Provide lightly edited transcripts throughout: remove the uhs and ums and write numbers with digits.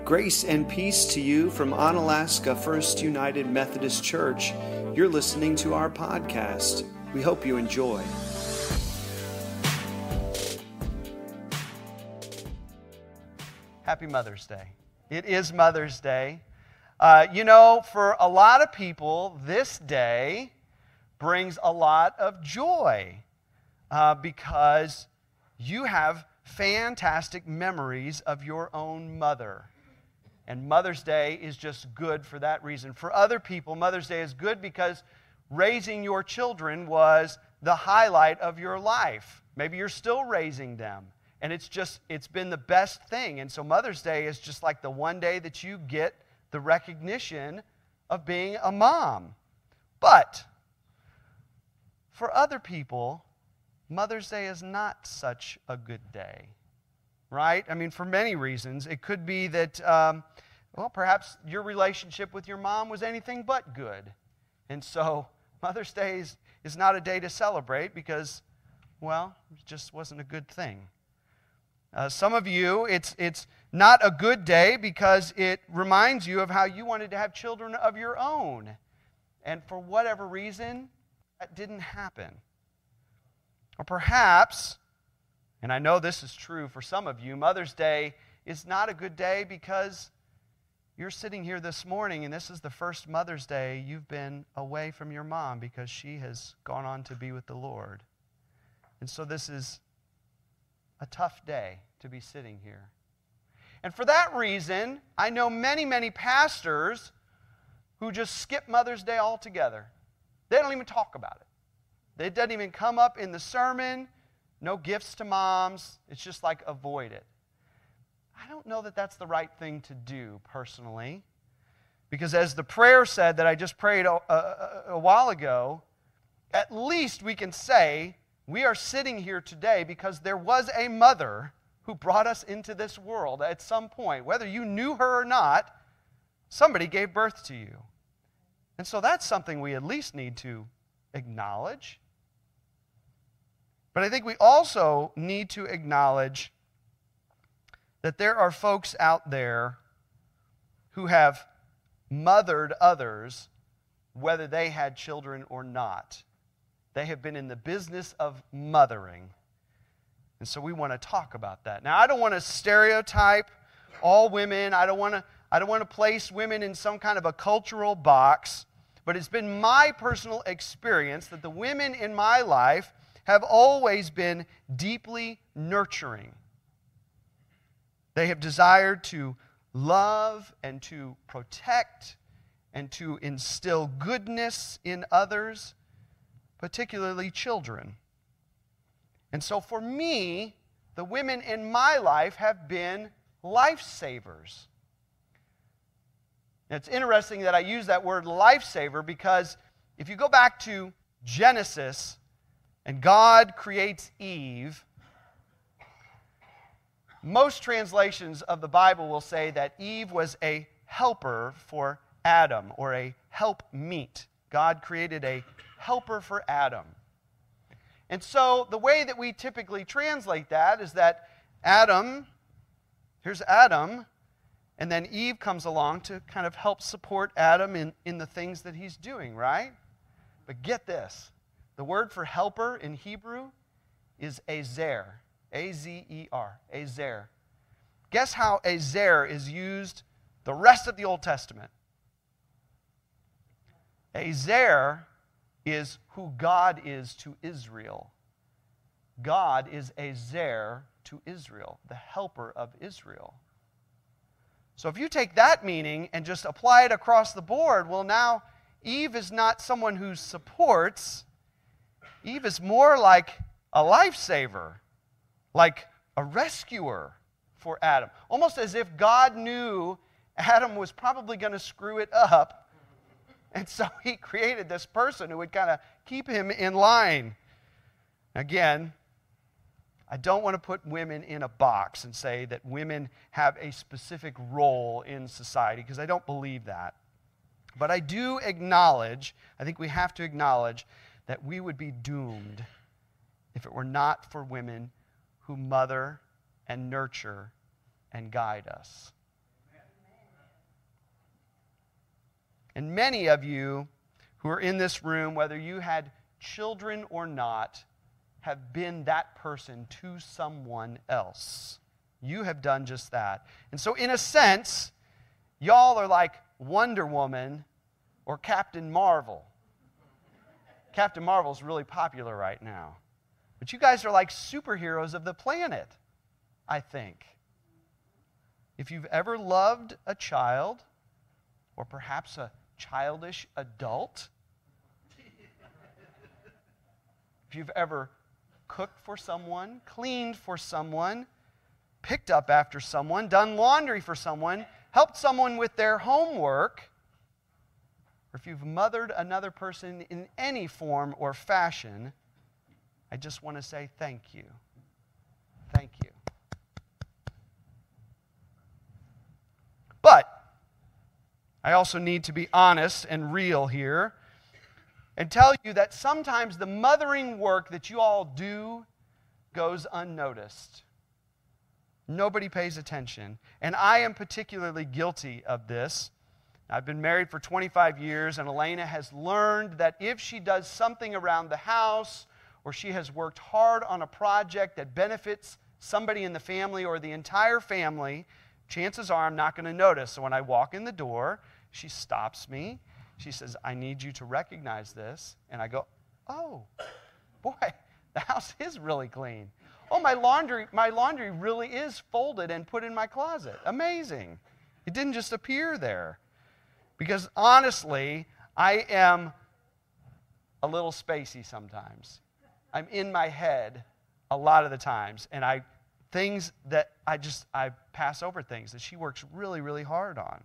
Grace and peace to you from Onalaska First United Methodist Church. You're listening to our podcast. We hope you enjoy. Happy Mother's Day. It is Mother's Day. For a lot of people, this day brings a lot of joy because you have fantastic memories of your own mother. And Mother's Day is just good for that reason. For other people, Mother's Day is good because raising your children was the highlight of your life. Maybe you're still raising them. And it's been the best thing. And so Mother's Day is just like the one day that you get the recognition of being a mom. But for other people, Mother's Day is not such a good day, right? I mean, for many reasons. It could be that, perhaps your relationship with your mom was anything but good. And so Mother's Day is not a day to celebrate because, it just wasn't a good thing. Some of you, it's not a good day because it reminds you of how you wanted to have children of your own. And for whatever reason, that didn't happen. Or perhaps, and I know this is true for some of you, Mother's Day is not a good day because you're sitting here this morning and this is the first Mother's Day you've been away from your mom because she has gone on to be with the Lord. And so this is a tough day to be sitting here. And for that reason, I know many, many pastors who just skip Mother's Day altogether. They don't even talk about it. It doesn't even come up in the sermon. No gifts to moms. It's just like avoid it. I don't know that that's the right thing to do personally. Because as the prayer said that I just prayed a while ago, at least we can say we are sitting here today because there was a mother who brought us into this world at some point. Whether you knew her or not, somebody gave birth to you. And so that's something we at least need to acknowledge. But I think we also need to acknowledge that there are folks out there who have mothered others whether they had children or not. They have been in the business of mothering. And so we want to talk about that. Now, I don't want to stereotype all women. I don't want to place women in some kind of a cultural box. But it's been my personal experience that the women in my life have always been deeply nurturing. They have desired to love and to protect and to instill goodness in others, particularly children. And so for me, the women in my life have been lifesavers. It's interesting that I use that word lifesaver because if you go back to Genesis and God creates Eve, most translations of the Bible will say that Eve was a helper for Adam or a helpmeet. God created a helper for Adam. And so the way that we typically translate that is that here's Adam, and then Eve comes along to kind of help support Adam in the things that he's doing, right? But get this. The word for helper in Hebrew is azer, A-Z-E-R, azer. Guess how azer is used the rest of the Old Testament? Azer is who God is to Israel. God is azer to Israel, the helper of Israel. So if you take that meaning and just apply it across the board, now Eve is not someone who supports. Eve is more like a lifesaver, like a rescuer for Adam. Almost as if God knew Adam was probably going to screw it up, and so he created this person who would kind of keep him in line. Again, I don't want to put women in a box and say that women have a specific role in society, because I don't believe that. But I do acknowledge, I think we have to acknowledge, that we would be doomed if it were not for women who mother and nurture and guide us. And many of you who are in this room, whether you had children or not, have been that person to someone else. You have done just that. And so in a sense, y'all are like Wonder Woman or Captain Marvel. Captain Marvel's really popular right now. But you guys are like superheroes of the planet, I think. If you've ever loved a child, or perhaps a childish adult, if you've ever cooked for someone, cleaned for someone, picked up after someone, done laundry for someone, helped someone with their homework, or if you've mothered another person in any form or fashion, I just want to say thank you. Thank you. But I also need to be honest and real here and tell you that sometimes the mothering work that you all do goes unnoticed. Nobody pays attention. And I am particularly guilty of this. I've been married for 25 years, and Elena has learned that if she does something around the house, or she has worked hard on a project that benefits somebody in the family or the entire family, chances are I'm not going to notice. So when I walk in the door, she stops me. She says, I need you to recognize this. And I go, oh, boy, the house is really clean. Oh, my laundry really is folded and put in my closet. Amazing. It didn't just appear there. Because honestly, I am a little spacey sometimes. I'm in my head a lot of the times, and I pass over things that she works really, really hard on.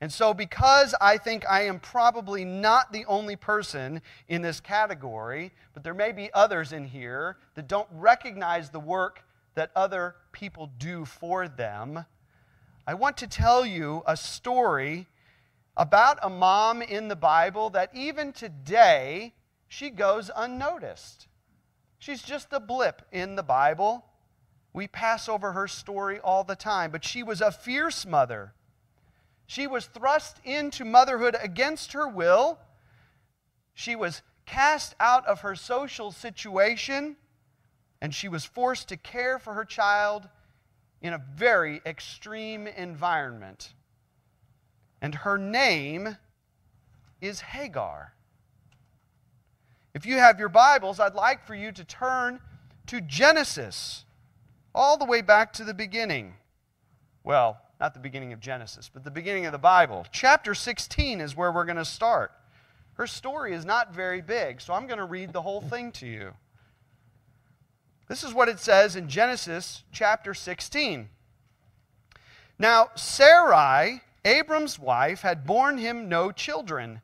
And so because I think I am probably not the only person in this category, but there may be others in here that don't recognize the work that other people do for them, I want to tell you a story about a mom in the Bible that even today, she goes unnoticed. She's just a blip in the Bible. We pass over her story all the time, but she was a fierce mother. She was thrust into motherhood against her will. She was cast out of her social situation, and she was forced to care for her child in a very extreme environment. And her name is Hagar. If you have your Bibles, I'd like for you to turn to Genesis, all the way back to the beginning. Well, not the beginning of Genesis, but the beginning of the Bible. Chapter 16 is where we're going to start. Her story is not very big, so I'm going to read the whole thing to you. This is what it says in Genesis chapter 16. Now, Sarai, Abram's wife, had borne him no children,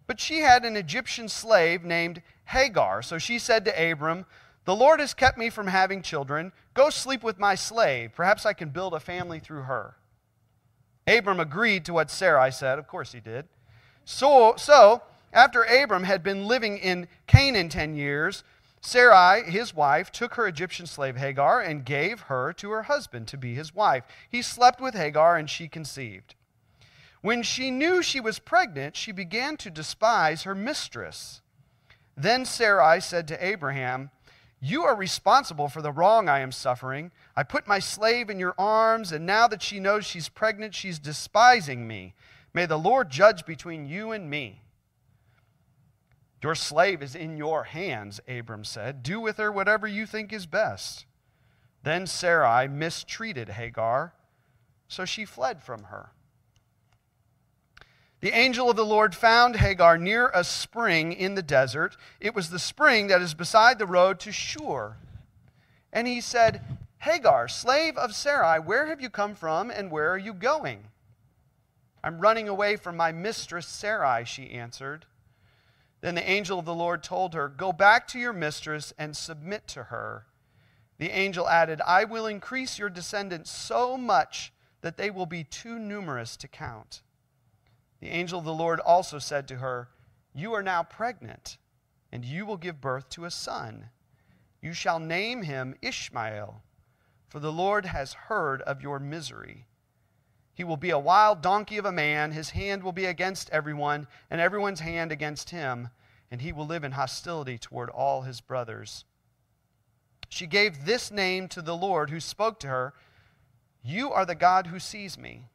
but she had an Egyptian slave named Hagar. So she said to Abram, "The Lord has kept me from having children. Go sleep with my slave. Perhaps I can build a family through her." Abram agreed to what Sarai said. Of course he did. So after Abram had been living in Canaan 10 years, Sarai, his wife, took her Egyptian slave Hagar and gave her to her husband to be his wife. He slept with Hagar and she conceived. When she knew she was pregnant, she began to despise her mistress. Then Sarai said to Abraham, "You are responsible for the wrong I am suffering. I put my slave in your arms, and now that she knows she's pregnant, she's despising me. May the Lord judge between you and me." "Your slave is in your hands," Abram said. "Do with her whatever you think is best." Then Sarai mistreated Hagar, so she fled from her. The angel of the Lord found Hagar near a spring in the desert. It was the spring that is beside the road to Shur. And he said, "Hagar, slave of Sarai, where have you come from and where are you going?" "I'm running away from my mistress Sarai," she answered. Then the angel of the Lord told her, "Go back to your mistress and submit to her." The angel added, "I will increase your descendants so much that they will be too numerous to count." The angel of the Lord also said to her, "You are now pregnant, and you will give birth to a son. You shall name him Ishmael, for the Lord has heard of your misery. He will be a wild donkey of a man. His hand will be against everyone, and everyone's hand against him, and he will live in hostility toward all his brothers. She gave this name to the Lord who spoke to her, "You are the God who sees me."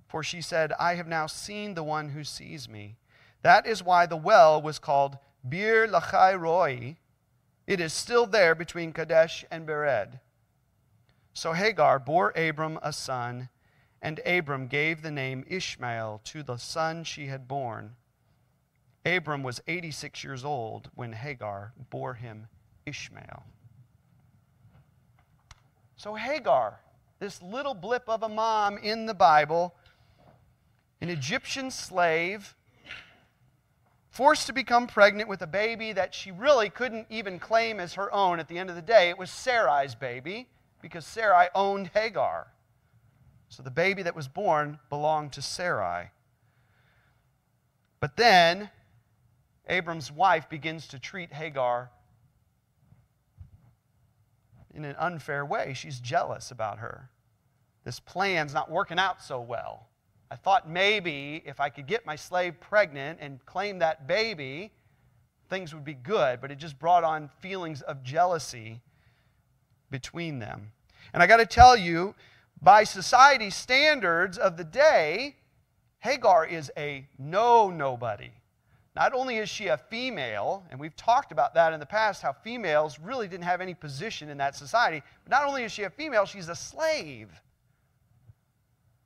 For she said, "I have now seen the one who sees me." That is why the well was called Bir Lachai Roi. It is still there between Kadesh and Bered. So Hagar bore Abram a son, and Abram gave the name Ishmael to the son she had born. Abram was 86 years old when Hagar bore him Ishmael. So Hagar, this little blip of a mom in the Bible, an Egyptian slave, forced to become pregnant with a baby that she really couldn't even claim as her own at the end of the day. It was Sarai's baby because Sarai owned Hagar. So the baby that was born belonged to Sarai. But then Abram's wife begins to treat Hagar in an unfair way. She's jealous about her. This plan's not working out so well. I thought maybe if I could get my slave pregnant and claim that baby, things would be good. But it just brought on feelings of jealousy between them. And I got to tell you, by society standards of the day, Hagar is a nobody. Not only is she a female, and we've talked about that in the past, how females really didn't have any position in that society, but not only is she a female, she's a slave.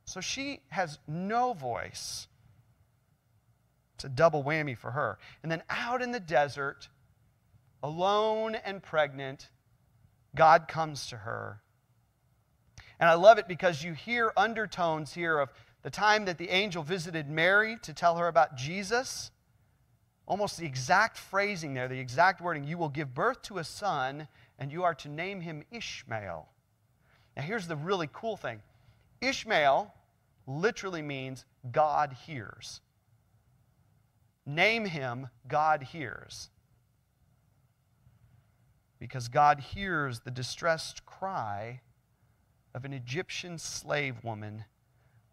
So she has no voice. It's a double whammy for her. And then out in the desert, alone and pregnant, God comes to her. And I love it because you hear undertones here of the time that the angel visited Mary to tell her about Jesus. Almost the exact phrasing there, the exact wording, "You will give birth to a son, and you are to name him Ishmael." Now here's the really cool thing. Ishmael literally means God hears. Name him God hears. Because God hears the distressed cry of an Egyptian slave woman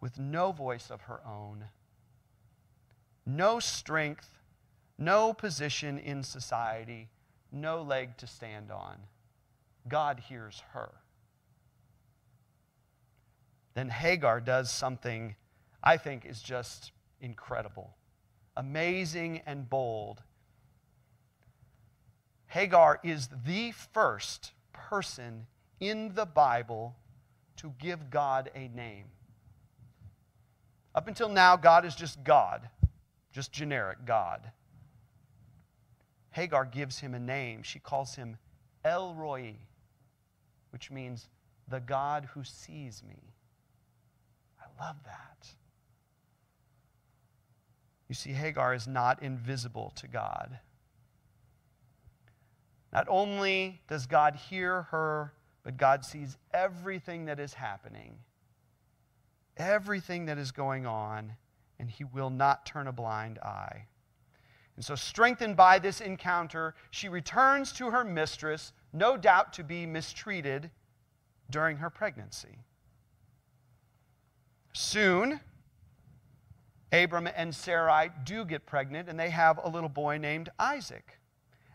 with no voice of her own, no strength, no position in society, no leg to stand on. God hears her. Then Hagar does something I think is just incredible, amazing and bold. Hagar is the first person in the Bible to give God a name. Up until now, God is just God, just generic God. Hagar gives him a name. She calls him El Roi, which means the God who sees me. I love that. You see, Hagar is not invisible to God. Not only does God hear her, but God sees everything that is happening, everything that is going on, and he will not turn a blind eye. And so, strengthened by this encounter, she returns to her mistress, no doubt to be mistreated during her pregnancy. Soon, Abram and Sarai do get pregnant, and they have a little boy named Isaac.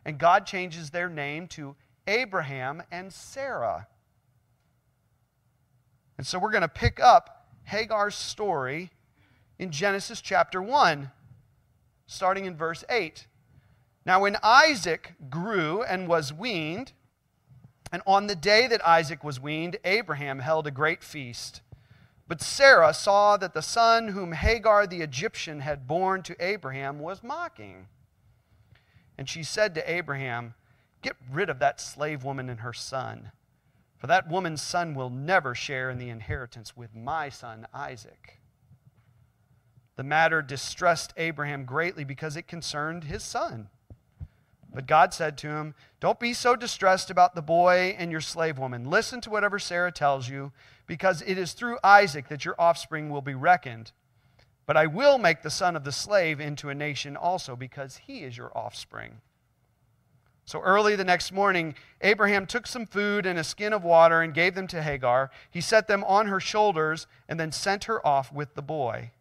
And God changes their name to Abraham and Sarah. And so we're going to pick up Hagar's story in Genesis chapter 1, starting in verse 8. Now when Isaac grew and was weaned, and on the day that Isaac was weaned, Abraham held a great feast. But Sarah saw that the son whom Hagar the Egyptian had borne to Abraham was mocking. And she said to Abraham, "Get rid of that slave woman and her son, for that woman's son will never share in the inheritance with my son Isaac." The matter distressed Abraham greatly because it concerned his son. But God said to him, "Don't be so distressed about the boy and your slave woman. Listen to whatever Sarah tells you, because it is through Isaac that your offspring will be reckoned. But I will make the son of the slave into a nation also, because he is your offspring." So early the next morning, Abraham took some food and a skin of water and gave them to Hagar. He set them on her shoulders and then sent her off with the boy.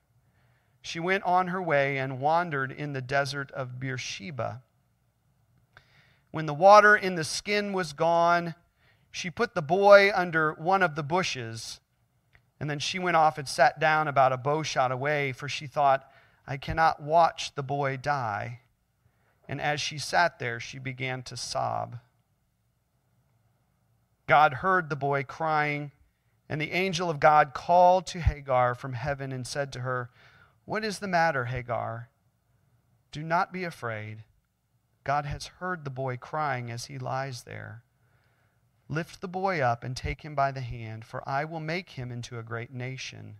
She went on her way and wandered in the desert of Beersheba. When the water in the skin was gone, she put the boy under one of the bushes, and then she went off and sat down about a bow shot away, for she thought, I cannot watch the boy die. And as she sat there, she began to sob. God heard the boy crying, and the angel of God called to Hagar from heaven and said to her, What is the matter, Hagar? Do not be afraid. God has heard the boy crying as he lies there. Lift the boy up and take him by the hand, for I will make him into a great nation.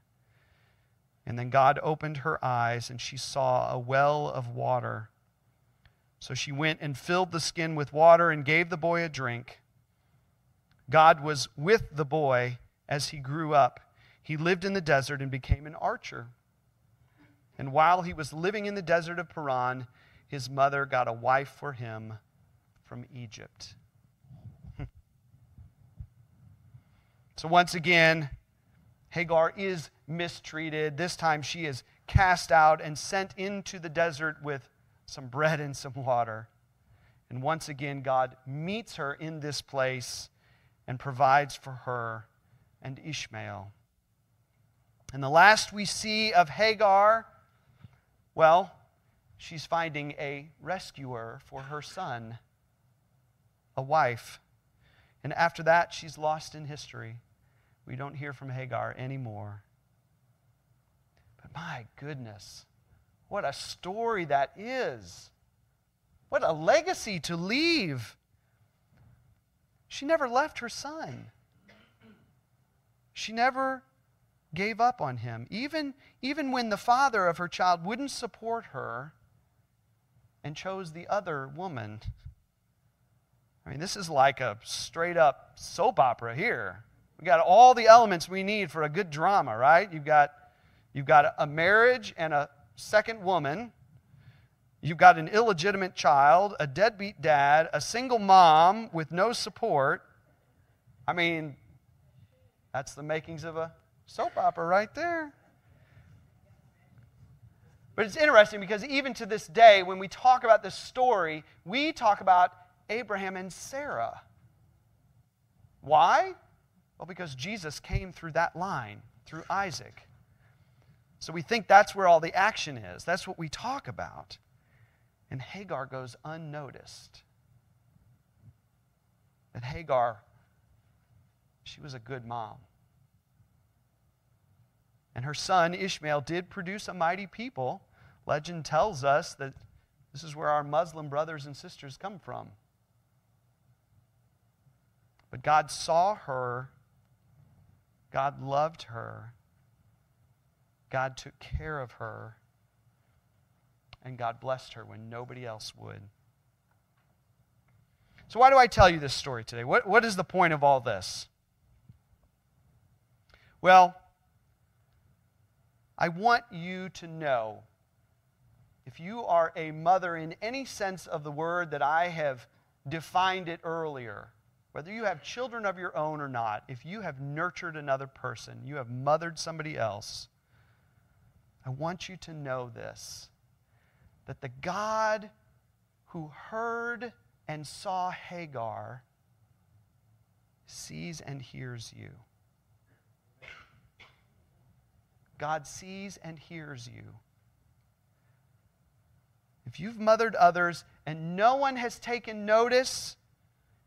And then God opened her eyes, and she saw a well of water. So she went and filled the skin with water and gave the boy a drink. God was with the boy as he grew up. He lived in the desert and became an archer. And while he was living in the desert of Paran, his mother got a wife for him from Egypt. So once again, Hagar is mistreated. This time she is cast out and sent into the desert with some bread and some water. And once again, God meets her in this place and provides for her and Ishmael. And the last we see of Hagar, well, she's finding a rescuer for her son, a wife. And after that, she's lost in history. We don't hear from Hagar anymore. But my goodness, what a story that is. What a legacy to leave. She never left her son. She never gave up on him. Even when the father of her child wouldn't support her and chose the other woman. I mean, this is like a straight up soap opera here. We got all the elements we need for a good drama, right? You've got a marriage and a second woman. You've got an illegitimate child, a deadbeat dad, a single mom with no support. I mean, that's the makings of a soap opera right there. But it's interesting because even to this day, when we talk about this story, we talk about Abraham and Sarah. Why? Well, because Jesus came through that line, through Isaac. So we think that's where all the action is. That's what we talk about. And Hagar goes unnoticed. That Hagar, she was a good mom. And her son Ishmael did produce a mighty people. Legend tells us that this is where our Muslim brothers and sisters come from. But God saw her. God loved her. God took care of her. And God blessed her when nobody else would. So why do I tell you this story today? What is the point of all this? Well, I want you to know, if you are a mother in any sense of the word that I have defined it earlier, whether you have children of your own or not, if you have nurtured another person, you have mothered somebody else, I want you to know this, that the God who heard and saw Hagar sees and hears you. God sees and hears you. If you've mothered others and no one has taken notice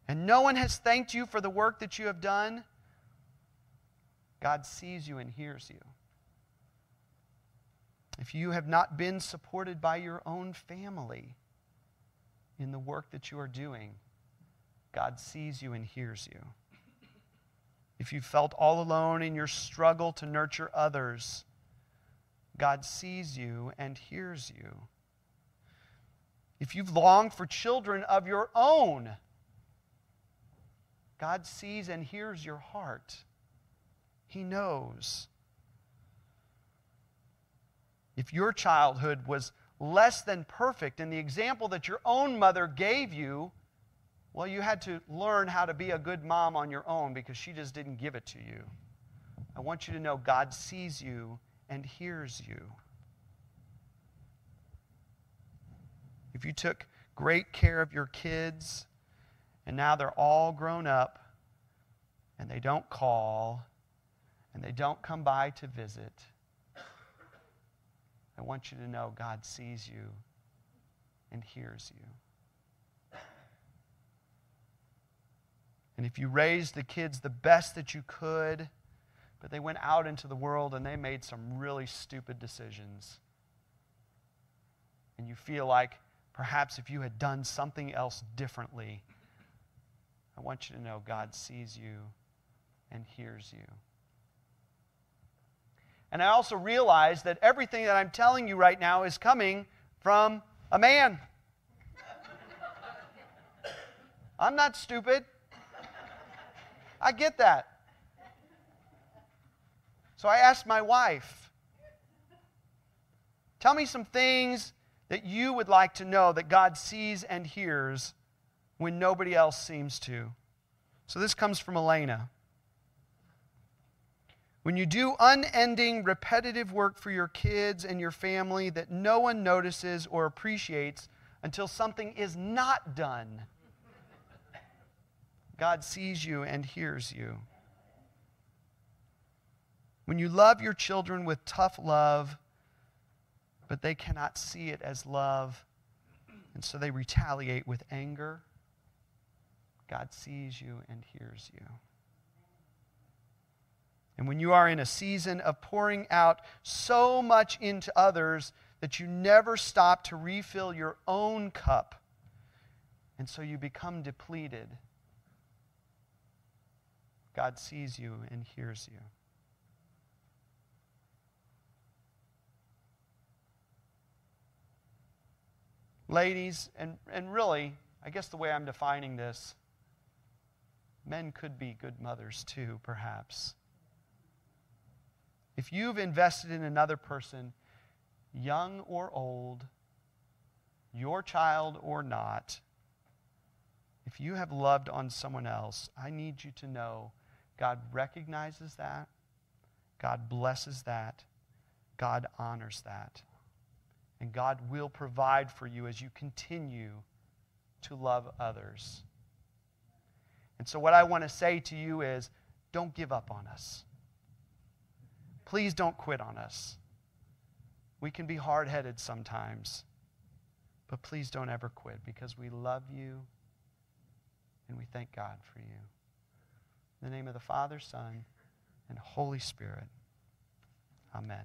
and no one has thanked you for the work that you have done, God sees you and hears you. If you have not been supported by your own family in the work that you are doing, God sees you and hears you. If you felt all alone in your struggle to nurture others, God sees you and hears you. If you've longed for children of your own, God sees and hears your heart. He knows. If your childhood was less than perfect and the example that your own mother gave you Well, you had to learn how to be a good mom on your own because she just didn't give it to you. I want you to know God sees you and hears you. If you took great care of your kids and now they're all grown up and they don't call and they don't come by to visit, I want you to know God sees you and hears you. And if you raised the kids the best that you could, but they went out into the world and they made some really stupid decisions, and you feel like perhaps if you had done something else differently, I want you to know God sees you and hears you. And I also realize that everything that I'm telling you right now is coming from a man. I'm not stupid. I get that. So I asked my wife, tell me some things that you would like to know that God sees and hears when nobody else seems to. So this comes from Elena. When you do unending, repetitive work for your kids and your family that no one notices or appreciates until something is not done, God sees you and hears you. When you love your children with tough love, but they cannot see it as love, and so they retaliate with anger, God sees you and hears you. And when you are in a season of pouring out so much into others that you never stop to refill your own cup, and so you become depleted, God sees you and hears you. Ladies, and really, I guess the way I'm defining this, men could be good mothers too, perhaps. If you've invested in another person, young or old, your child or not, if you have loved on someone else, I need you to know God recognizes that, God blesses that, God honors that, and God will provide for you as you continue to love others. And so what I want to say to you is, don't give up on us. Please don't quit on us. We can be hard-headed sometimes, but please don't ever quit because we love you and we thank God for you. In the name of the Father, Son, and Holy Spirit. Amen.